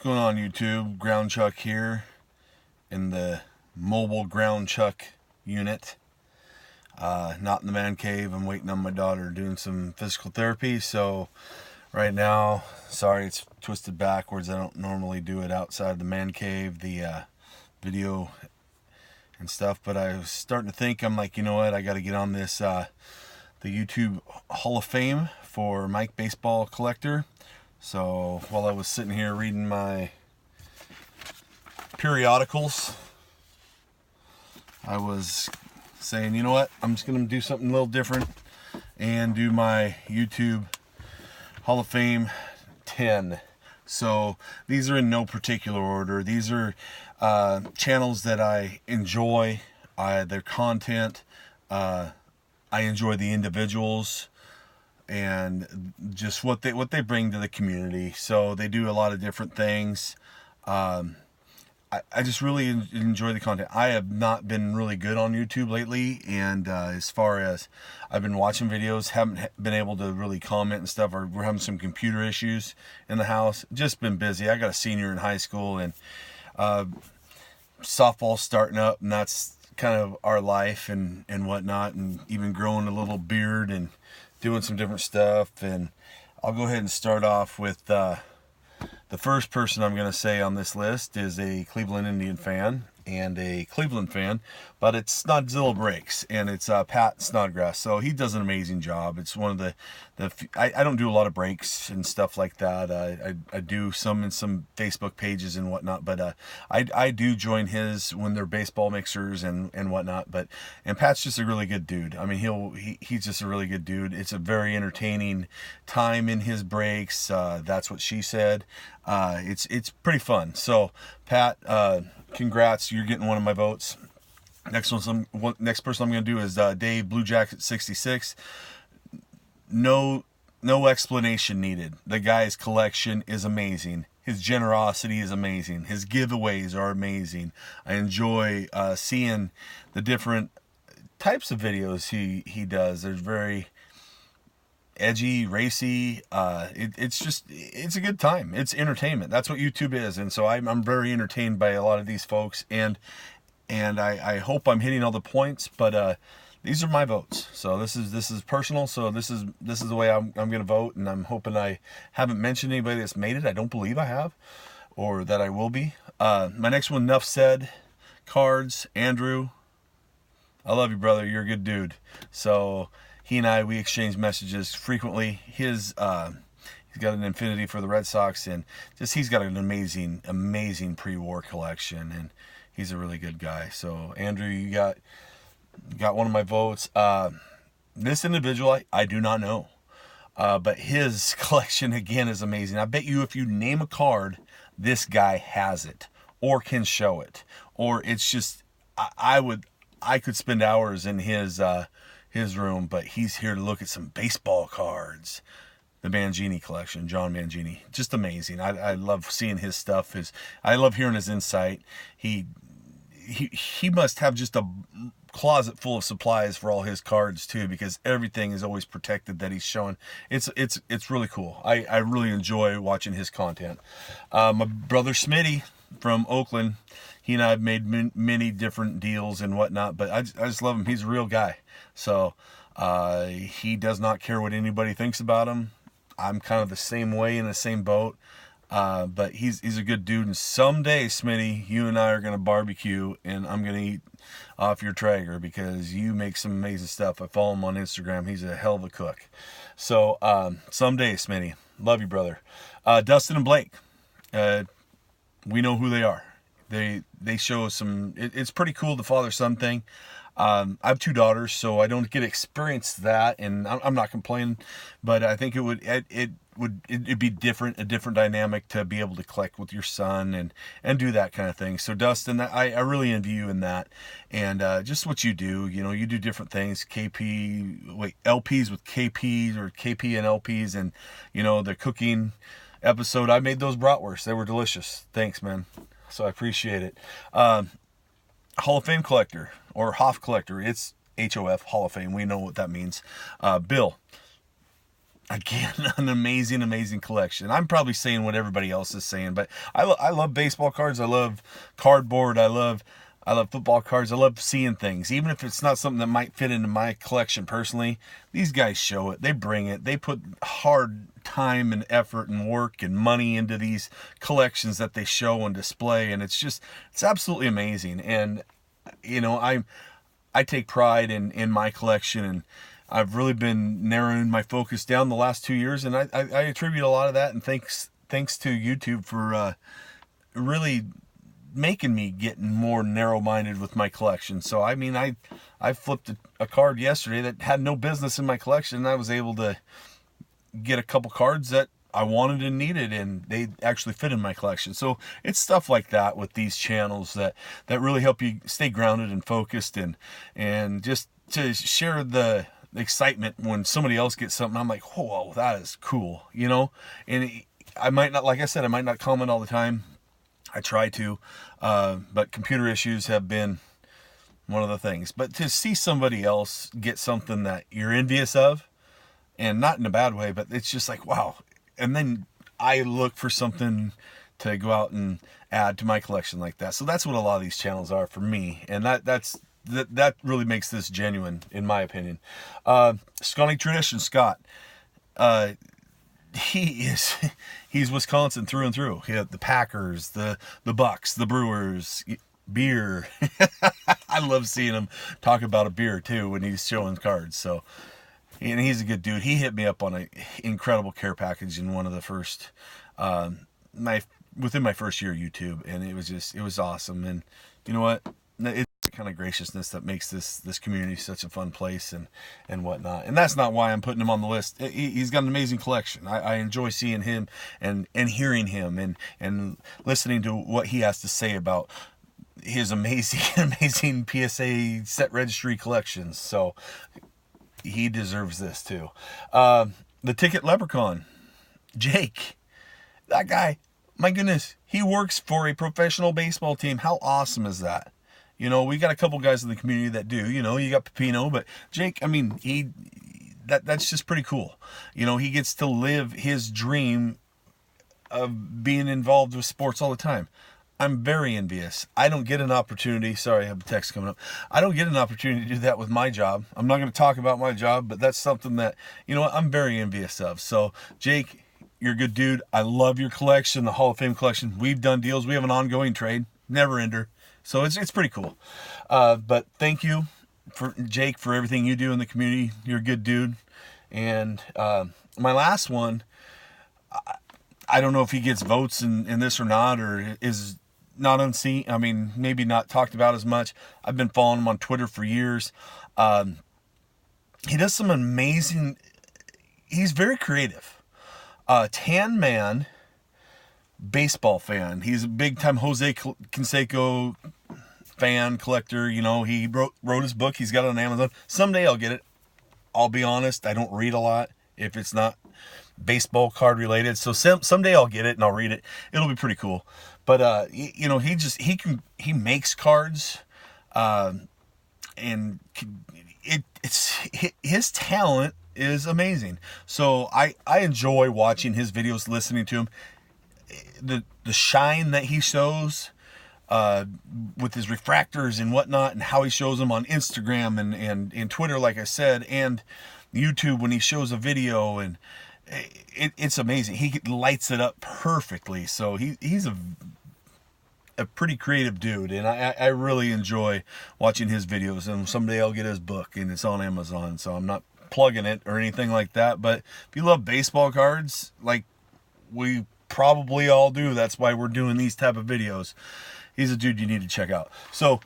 going on, YouTube? Ground Chuck here in the mobile ground chuck unit. Not in the man cave. I'm waiting on my daughter doing some physical therapy. So right now, sorry it's twisted backwards. I don't normally do it outside the man cave, the video and stuff. But I was starting to think, I'm like, you know what? I got to get on this, the YouTube Hall of Fame for Mike Baseball Collector. So while I was sitting here reading my periodicals, I was saying, you know what, I'm just going to do something a little different and do my YouTube Hall of Fame 10. So these are in no particular order. These are channels that I enjoy, their content. I enjoy the individuals and just what they bring to the community. So they do a lot of different things. I just really enjoy the content. I have not been really good on YouTube lately, and as far as I've been watching videos, haven't been able to really comment and stuff, or we're having some computer issues in the house. Just been busy. I got a senior in high school, and softball starting up, and that's kind of our life and whatnot, and even growing a little beard and doing some different stuff. And I'll go ahead and start off with the first person I'm going to say on this list is a Cleveland Indian fan and a Cleveland fan, but it's Snodzilla Breaks, and it's Pat Snodgrass. So he does an amazing job. It's one of the I don't do a lot of breaks and stuff like that. I do some in some Facebook pages and whatnot, but I do join his when they're baseball mixers and whatnot. And Pat's just a really good dude. I mean, he's just a really good dude. It's a very entertaining time in his breaks. That's what she said. It's pretty fun. So Pat, congrats, you're getting one of my votes. Next person I'm going to do is Dave Blue Jacket 66. No explanation needed. The guy's collection is amazing. His generosity is amazing. His giveaways are amazing. I enjoy seeing the different types of videos he does. They're very edgy, racy. It's a good time. It's entertainment. That's what YouTube is. And so I'm very entertained by a lot of these folks, and I hope I'm hitting all the points, but these are my votes. So this is personal. So this is the way I'm going to vote, and I'm hoping I haven't mentioned anybody that's made it. I don't believe I have, or that I will be. My next one, Nuff Said Cards. Andrew, I love you, brother. You're a good dude. So he and we exchange messages frequently. He's got an infinity for the Red Sox, and just he's got an amazing pre-war collection, and he's a really good guy. So Andrew, you got one of my votes. This individual I do not know, but his collection again is amazing. I bet you if you name a card, this guy has it or can show it, or it's just I could spend hours in his room, but he's here to look at some baseball cards. The Mangini collection, John Mangini, just amazing. I love seeing his stuff. I love hearing his insight. He must have just a closet full of supplies for all his cards too, because everything is always protected that he's showing. It's really cool. I really enjoy watching his content. My brother Smitty from Oakland, he and I have made many different deals and whatnot, but I just love him. He's a real guy. So he does not care what anybody thinks about him. I'm kind of the same way, in the same boat. But he's a good dude, and someday, Smitty, you and I are going to barbecue, and I'm going to eat off your Traeger because you make some amazing stuff. I follow him on Instagram. He's a hell of a cook. So someday, Smitty, love you, brother. Dustin and Blake, we know who they are. They show some. It's pretty cool, the father-son thing. I have two daughters, so I don't get to experience that, and I'm not complaining, but I think it'd be different, a different dynamic to be able to collect with your son and do that kind of thing. So Dustin, I really envy you in that, and just what you do. You do different things. LPs with KPs, or KP and LPs, and the cooking episode. I made those bratwursts. They were delicious. Thanks, man. So I appreciate it. Hall of Fame collector, or HOF collector. It's HOF, Hall of Fame. We know what that means. Bill, again, an amazing collection. I'm probably saying what everybody else is saying, but I love baseball cards. I love cardboard. I love football cards. I love seeing things, even if it's not something that might fit into my collection personally. These guys show it. They bring it. They put hard time and effort and work and money into these collections that they show and display, and it's absolutely amazing. And I take pride in my collection, and I've really been narrowing my focus down the last 2 years, and I attribute a lot of that, and thanks to YouTube for really making me get more narrow-minded with my collection. So I mean, I flipped a card yesterday that had no business in my collection, and I was able to get a couple cards that I wanted and needed, and they actually fit in my collection. So it's stuff like that with these channels that really help you stay grounded and focused, and just to share the excitement when somebody else gets something. I'm like, whoa, that is cool, and I might not, like I said, I might not comment all the time. I try to, but computer issues have been one of the things. But to see somebody else get something that you're envious of, and not in a bad way, but it's just like, wow. And then I look for something to go out and add to my collection like that. So that's what a lot of these channels are for me. And that really makes this genuine, in my opinion. Scotty Tradition Scott. He's Wisconsin through and through. He had the Packers, the Bucks, the Brewers, beer. I love seeing him talk about a beer too when he's showing cards. So, and he's a good dude. He hit me up on an incredible care package in one of the first, within my first year of YouTube, and it was awesome. And you know what? It's the kind of graciousness that makes this community such a fun place and whatnot. And that's not why I'm putting him on the list. He's got an amazing collection. I enjoy seeing him and hearing him and listening to what he has to say about his amazing PSA set registry collections. So he deserves this too. The Ticket Leprechaun, Jake, that guy, my goodness, he works for a professional baseball team. How awesome is that? We got a couple guys in the community that do. You got Pepino, but Jake, I mean, that's just pretty cool. He gets to live his dream of being involved with sports all the time. I'm very envious. I don't get an opportunity. Sorry, I have a text coming up. I don't get an opportunity to do that with my job. I'm not going to talk about my job, but that's something that, I'm very envious of. So, Jake, you're a good dude. I love your collection, the Hall of Fame collection. We've done deals. We have an ongoing trade. Never ender. So it's pretty cool. But thank you, Jake, for everything you do in the community. You're a good dude. And my last one, I don't know if he gets votes in this or not, or is not unseen. I mean, maybe not talked about as much. I've been following him on Twitter for years. He does some amazing, he's very creative. Tan Man, baseball fan. He's a big time Jose Canseco fan, collector. He wrote his book. He's got it on Amazon. Someday I'll get it. I'll be honest, I don't read a lot if it's not baseball card related. So someday I'll get it and I'll read it. It'll be pretty cool. But he makes cards, and his talent is amazing. So I enjoy watching his videos, listening to him. The shine that he shows with his refractors and whatnot, and how he shows them on Instagram and Twitter, like I said, and YouTube when he shows a video, and it's amazing. He lights it up perfectly. So he's a pretty creative dude, and I really enjoy watching his videos. And someday I'll get his book, and it's on Amazon, so I'm not plugging it or anything like that. But if you love baseball cards, like we probably all do, that's why we're doing these type of videos, he's a dude you need to check out. So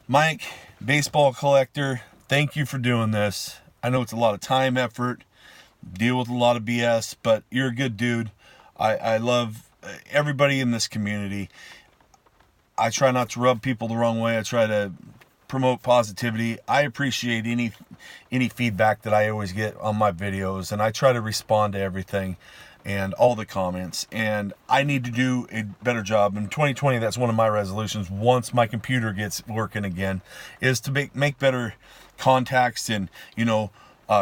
Mike, baseball collector, thank you for doing this. I know it's a lot of time, effort, deal with a lot of BS, but you're a good dude. I love everybody in this community. I try not to rub people the wrong way. I try to promote positivity. I appreciate any feedback that I always get on my videos, and I try to respond to everything and all the comments, and I need to do a better job. In 2020, that's one of my resolutions, once my computer gets working again, is to make better contacts and,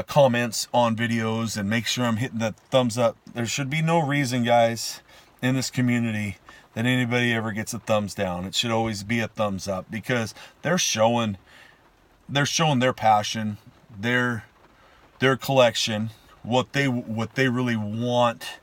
comments on videos and make sure I'm hitting that thumbs up. There should be no reason, guys, in this community that anybody ever gets a thumbs down. It should always be a thumbs up, because they're showing their passion, their collection, what they really want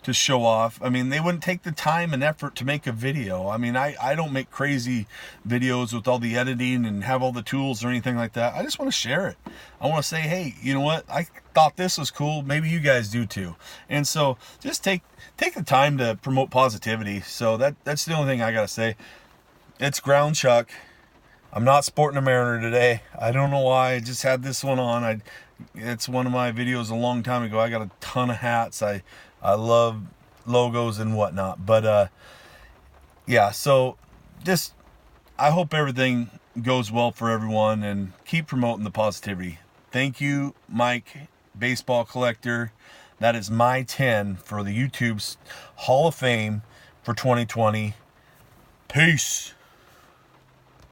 to show off. I mean, they wouldn't take the time and effort to make a video. I mean, I don't make crazy videos with all the editing and have all the tools or anything like that. I just want to share it. I want to say, hey, you know what? I thought this was cool. Maybe you guys do too. And so just take the time to promote positivity. So that's the only thing I got to say. It's ground chuck. I'm not sporting a Mariner today. I don't know why. I just had this one on. It's one of my videos a long time ago. I got a ton of hats. I love logos and whatnot. But yeah, so just I hope everything goes well for everyone, and keep promoting the positivity. Thank you, Mike, baseball collector. That is my 10 for the YouTube's Hall of Fame for 2020. Peace.